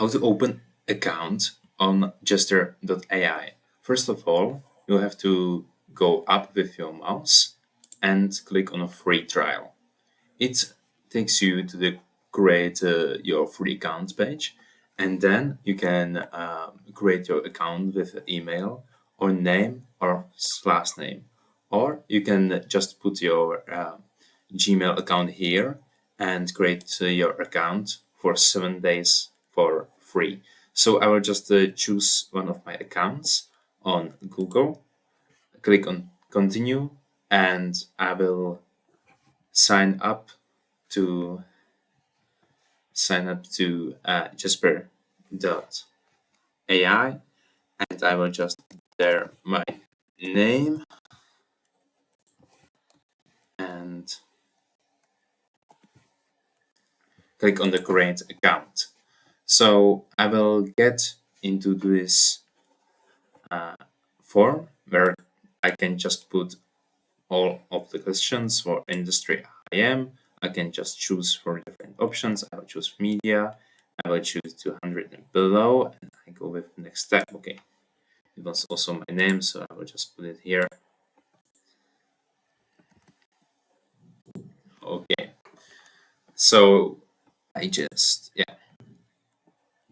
How to open account on Jasper.ai. First of all, you have to go up with your mouse and click on a free trial. It takes you to the create your free account page, and then you can create your account with an email or name or last name, or you can just put your Gmail account here and create your account for 7 days for free. So I will just choose one of my accounts on Google, click on continue, and I will sign up to Jasper.ai, and I will just enter my name and click on the create account. So I will get into this form where I can just put all of the questions for industry I am. I can just choose for different options. I will choose media. I will choose 200 and below, and I go with next step. Okay, it was also my name, so I will just put it here. Okay, so I just, yeah.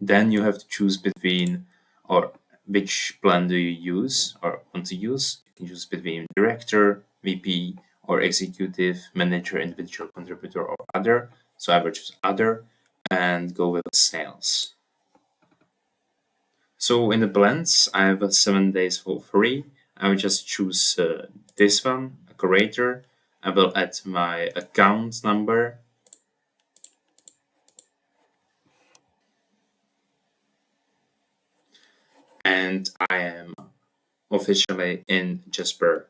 Then you have to choose between, or which plan do you use or want to use. You can choose between director, VP, or executive, manager, individual contributor, or other. So I will choose other and go with sales. So in the blends, I have 7 days for free. I will just choose this one, a curator. I will add my account number. And I am officially in Jasper.ai.